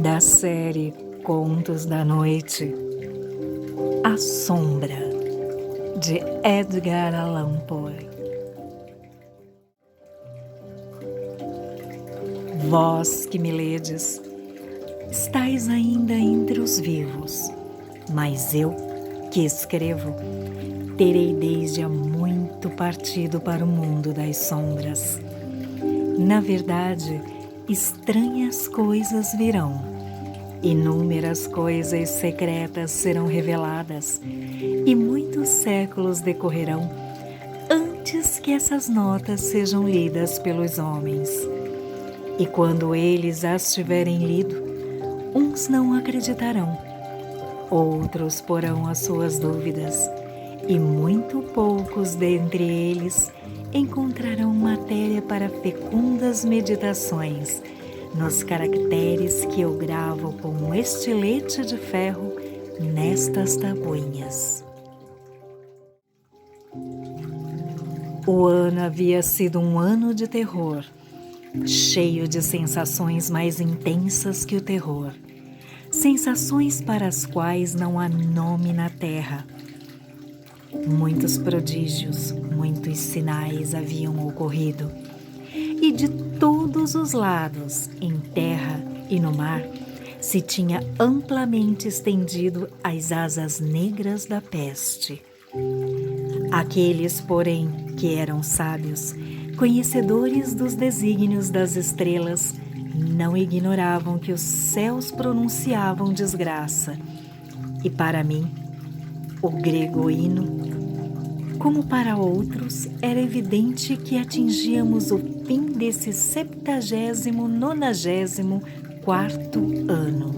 Da série Contos da Noite, A Sombra, de Edgar Allan Poe. Vós que me ledes, estáis ainda entre os vivos, mas eu, que escrevo, terei desde há muito partido para o mundo das sombras. Na verdade, estranhas coisas virão, inúmeras coisas secretas serão reveladas, e muitos séculos decorrerão antes que essas notas sejam lidas pelos homens. E quando eles as tiverem lido, uns não acreditarão, outros porão as suas dúvidas, e muito poucos dentre eles encontrarão matéria para fecundas meditações nos caracteres que eu gravo com um estilete de ferro nestas tabuinhas. O ano havia sido um ano de terror, cheio de sensações mais intensas que o terror, sensações para as quais não há nome na terra. Muitos prodígios, muitos sinais haviam ocorrido, e de todos os lados, em terra e no mar, se tinha amplamente estendido as asas negras da peste. Aqueles, porém, que eram sábios, conhecedores dos desígnios das estrelas, não ignoravam que os céus pronunciavam desgraça, e para mim, o grego hino, como para outros, era evidente que atingíamos o fim desse 70º-90º ano,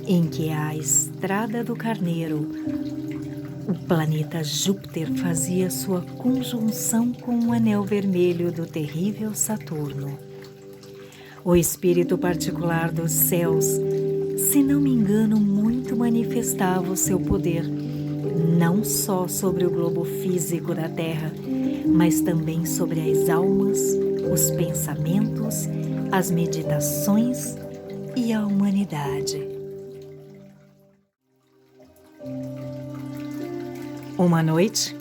em que a estrada do Carneiro, o planeta Júpiter fazia sua conjunção com o anel vermelho do terrível Saturno. O espírito particular dos céus, se não me engano, muito manifestava o seu poder, não só sobre o globo físico da Terra, mas também sobre as almas, os pensamentos, as meditações e a humanidade. Uma noite,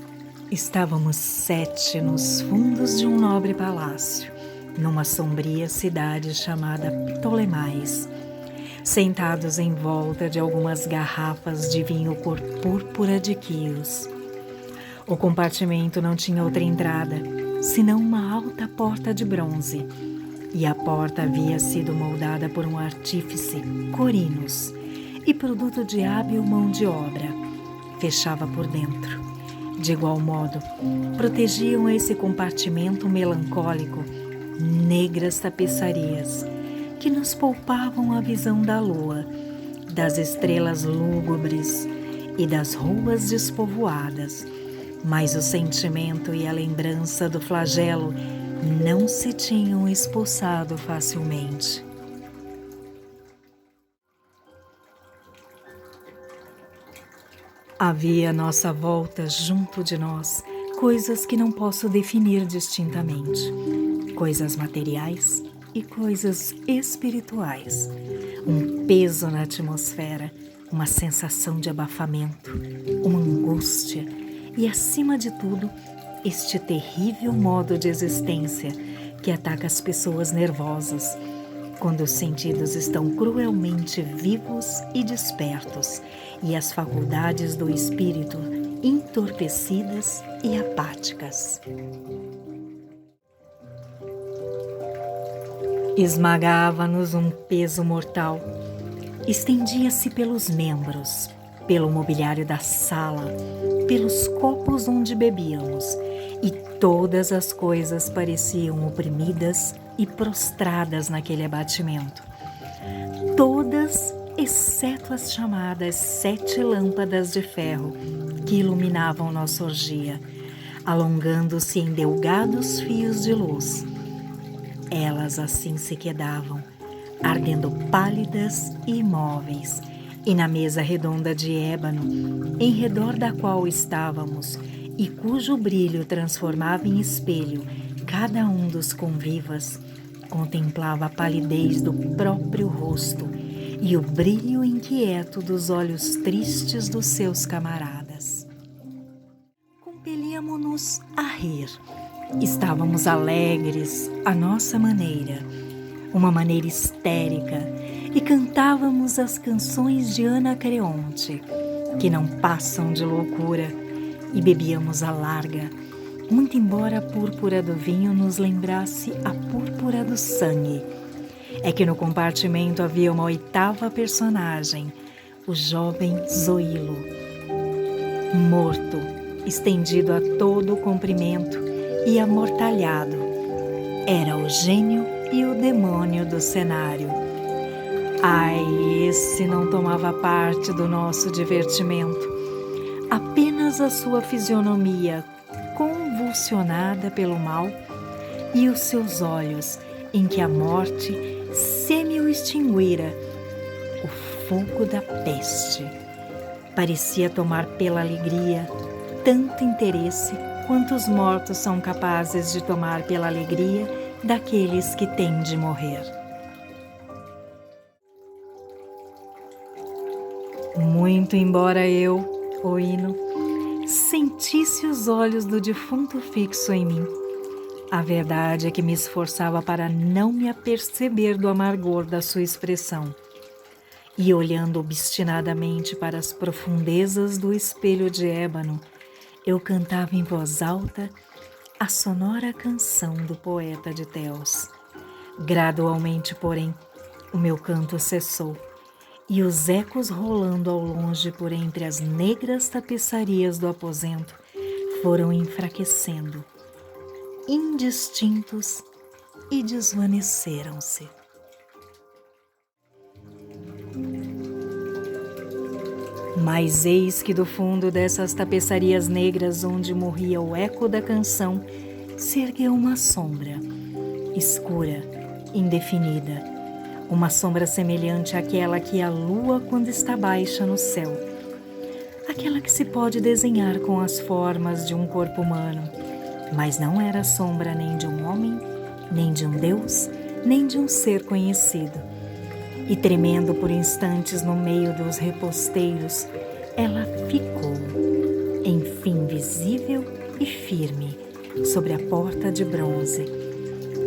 estávamos 7 nos fundos de um nobre palácio, numa sombria cidade chamada Ptolemais, sentados em volta de algumas garrafas de vinho cor púrpura de Quios. O compartimento não tinha outra entrada, senão uma alta porta de bronze, e a porta havia sido moldada por um artífice, Corinos, e produto de hábil mão de obra. Fechava por dentro. De igual modo, protegiam esse compartimento melancólico negras tapeçarias, que nos poupavam a visão da lua, das estrelas lúgubres e das ruas despovoadas, mas o sentimento e a lembrança do flagelo não se tinham expulsado facilmente. Havia à nossa volta, junto de nós, coisas que não posso definir distintamente, coisas materiais e coisas espirituais, um peso na atmosfera, uma sensação de abafamento, uma angústia e, acima de tudo, este terrível modo de existência que ataca as pessoas nervosas, quando os sentidos estão cruelmente vivos e despertos e as faculdades do espírito entorpecidas e apáticas. Esmagava-nos um peso mortal, estendia-se pelos membros, pelo mobiliário da sala, pelos copos onde bebíamos, e todas as coisas pareciam oprimidas e prostradas naquele abatimento. Todas, exceto as chamadas 7 lâmpadas de ferro que iluminavam nossa orgia, alongando-se em delgados fios de luz. Elas assim se quedavam, ardendo pálidas e imóveis, e na mesa redonda de ébano, em redor da qual estávamos, e cujo brilho transformava em espelho cada um dos convivas, contemplava a palidez do próprio rosto e o brilho inquieto dos olhos tristes dos seus camaradas. Compelíamos-nos a rir. Estávamos alegres, à nossa maneira, uma maneira histérica, e cantávamos as canções de Anacreonte, que não passam de loucura, e bebíamos à larga, muito embora a púrpura do vinho nos lembrasse a púrpura do sangue. É que no compartimento havia uma oitava personagem, o jovem Zoilo, morto, estendido a todo o comprimento e amortalhado. Era o gênio e o demônio do cenário. Ai, esse não tomava parte do nosso divertimento. Apenas a sua fisionomia convulsionada pelo mal e os seus olhos, em que a morte semi-extinguira o fogo da peste, parecia tomar pela alegria tanto interesse quanto os mortos são capazes de tomar pela alegria daqueles que têm de morrer. Muito embora eu, Oíno, sentisse os olhos do defunto fixo em mim, a verdade é que me esforçava para não me aperceber do amargor da sua expressão. E olhando obstinadamente para as profundezas do espelho de ébano, eu cantava em voz alta a sonora canção do poeta de Teos. Gradualmente, porém, o meu canto cessou, e os ecos rolando ao longe por entre as negras tapeçarias do aposento foram enfraquecendo, indistintos, e desvaneceram-se. Mas eis que do fundo dessas tapeçarias negras onde morria o eco da canção, se ergueu uma sombra, escura, indefinida, uma sombra semelhante àquela que a lua quando está baixa no céu, aquela que se pode desenhar com as formas de um corpo humano, mas não era sombra nem de um homem, nem de um Deus, nem de um ser conhecido. E tremendo por instantes no meio dos reposteiros, ela ficou, enfim visível e firme, sobre a porta de bronze.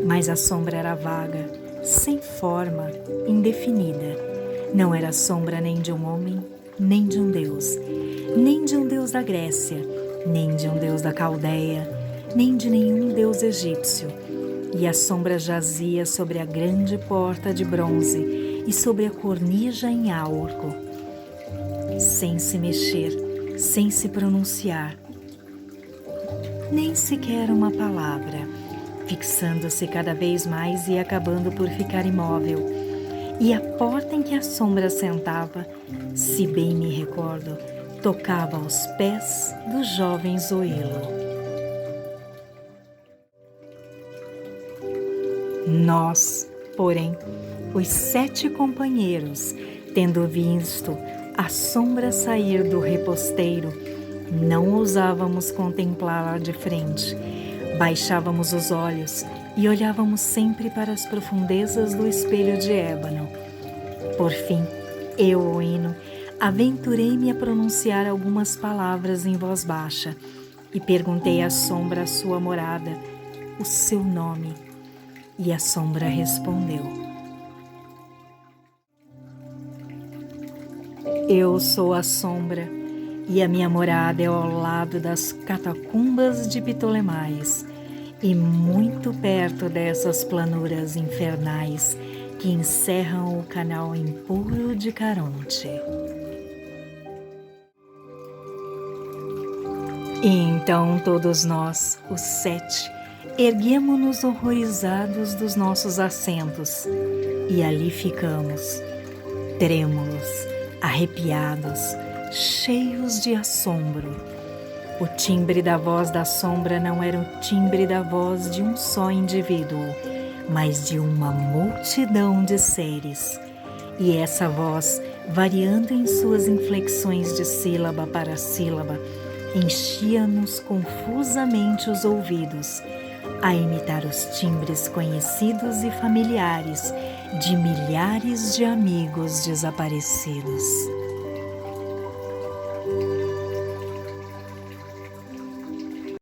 Mas a sombra era vaga, sem forma, indefinida. Não era sombra nem de um homem, nem de um Deus, nem de um Deus da Grécia, nem de um Deus da Caldeia, nem de nenhum Deus egípcio. E a sombra jazia sobre a grande porta de bronze e sobre a cornija em áurco, sem se mexer, sem se pronunciar, nem sequer uma palavra, fixando-se cada vez mais e acabando por ficar imóvel. E a porta em que a sombra sentava, se bem me recordo, tocava aos pés do jovem Zoilo. Nós, porém, os 7 companheiros, tendo visto a sombra sair do reposteiro, não ousávamos contemplá-la de frente. Baixávamos os olhos e olhávamos sempre para as profundezas do espelho de ébano. Por fim, eu, Oíno, aventurei-me a pronunciar algumas palavras em voz baixa e perguntei à sombra a sua morada, o seu nome. E a sombra respondeu: Eu sou a sombra, e a minha morada é ao lado das catacumbas de Ptolemais, e muito perto dessas planuras infernais que encerram o canal impuro de Caronte. E então todos nós, os 7, erguemo-nos horrorizados dos nossos assentos, e ali ficamos, trêmulos, arrepiados, cheios de assombro. O timbre da voz da sombra não era o timbre da voz de um só indivíduo, mas de uma multidão de seres. E essa voz, variando em suas inflexões de sílaba para sílaba, enchia-nos confusamente os ouvidos, a imitar os timbres conhecidos e familiares de milhares de amigos desaparecidos.